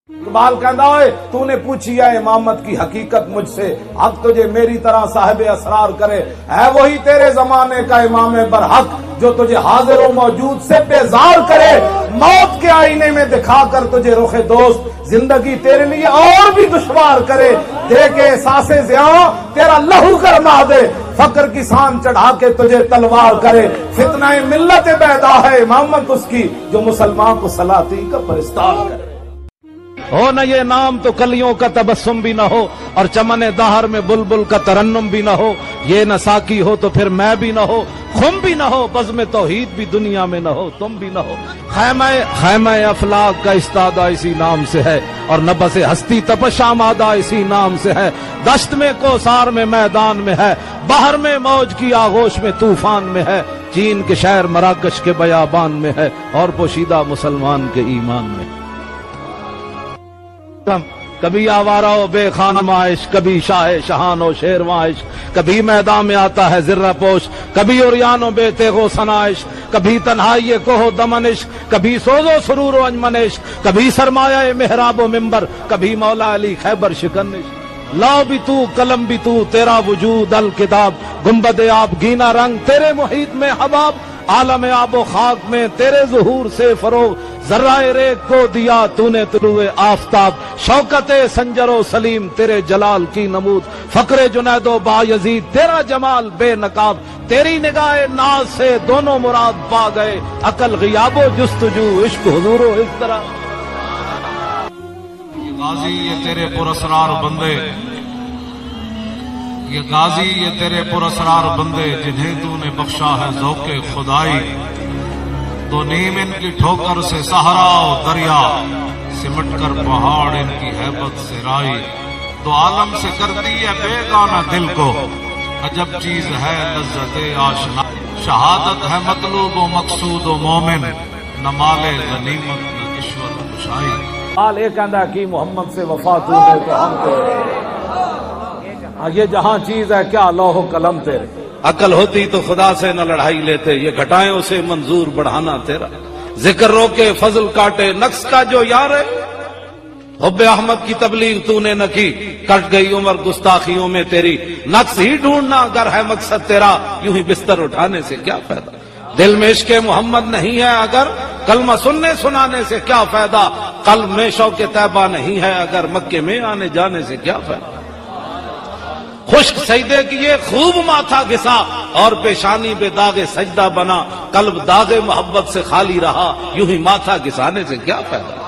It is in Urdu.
اقبال کہندا ہوئے تو نے پوچھی ہے امامت کی حقیقت مجھ سے، حق تجھے میری طرح صاحب اسرار کرے، ہے وہی تیرے زمانے کا امام برحق جو تجھے حاضر و موجود سے بیزار کرے، موت کے آئینے میں دکھا کر تجھے رخ دوست زندگی تیرے لیے اور بھی دشوار کرے، دے کے احساس زیاں تیرا لہو کرما دے، فقر کی سان چڑھا کے تجھے تلوار کرے، فتنہ ملت بیدا ہے امامت اس کی جو مسلمان کو سلاطین کا پرستار کرے۔ ہو نہ یہ نام تو کلیوں کا تبسم بھی نہ ہو، اور چمن دہر میں بلبل کا ترنم بھی نہ ہو، یہ نہ ساکی ہو تو پھر میں بھی نہ ہو، خم بھی نہ ہو، بزم توحید بھی دنیا میں نہ ہو، تم بھی نہ ہو۔ خیمہ افلاک کا استادہ اسی نام سے ہے، اور نبض ہستی تپش آمادہ اسی نام سے ہے، دشت میں کوثار میں میدان میں ہے، بحر میں موج کی آغوش میں طوفان میں ہے، چین کے شہر مراکش کے بیابان میں ہے، اور پوشیدہ مسلمان کے ایمان میں۔ کبھی آوارہ و بے خانم عائش، کبھی شاہ شہان و شیرواں عشق، کبھی میدان میں آتا ہے زرہ پوش، کبھی عریان و بے تیغ و سنائش، کبھی تنہائی کوہ و دمنش، کبھی سوز و سرور و انجمنش، کبھی سرمایہ محراب و منبر، کبھی مولا علی خیبر شکنش۔ لا بھی تو قلم بھی تو، تیرا وجود الکتاب، گنبد آب گینا رنگ تیرے محیط میں حباب، عالم آب و خاک میں تیرے ظہور سے فروغ، ذرہ ریت کو دیا تو نے طلوع آفتاب، شوکت سنجر و سلیم تیرے جلال کی نمود، فقر جنید و بایزید تیرا جمال بے نقاب، تیری نگاہ ناز سے دونوں مراد پا گئے، عقل غیاب و جستجو عشق حضور و اضطراب۔ یہ غازی یہ تیرے پراسرار بندے، یہ غازی یہ تیرے پراسرار بندے، جنہیں تو نے بخشا ہے ذوق خدائی، تو نیم ان کی ٹھوکر سے صحرا و دریا، سمٹ کر پہاڑ ان کی ہیبت سے رائی، تو عالم سے کرتی ہے بیگانہ دل کو، عجب چیز ہے لذت آشنا، شہادت ہے مطلوب و مقصود و مومن، نہ مال غنیمت نہ کشور خوشائی۔ حال ایک کہندا کہ محمد سے وفا تو ہے تو ہم تیرے، یہ جہاں چیز ہے کیا لوح و قلم تیرے، عقل ہوتی تو خدا سے نہ لڑائی لیتے، یہ گھٹائیں اسے منظور بڑھانا تیرا، ذکر روکے فضل کاٹے نقص کا جو یار ہے، حب احمد کی تبلیغ تو نے نہ کی، کٹ گئی عمر گستاخیوں میں تیری، نقص ہی ڈھونڈنا اگر ہے مقصد تیرا، یوں ہی بستر اٹھانے سے کیا فائدہ، دل میں عشق محمد نہیں ہے اگر کلمہ سننے سنانے سے کیا فائدہ، قلب میں شوق طیبہ نہیں ہے اگر مکے میں آنے جانے سے کیا فائدہ، خشک سجدے کیے خوب ماتھا گھسا، اور پیشانی بے داغ سجدہ بنا، قلب داغ محبت سے خالی رہا، یوں ہی ماتھا گھسانے سے کیا فائدہ۔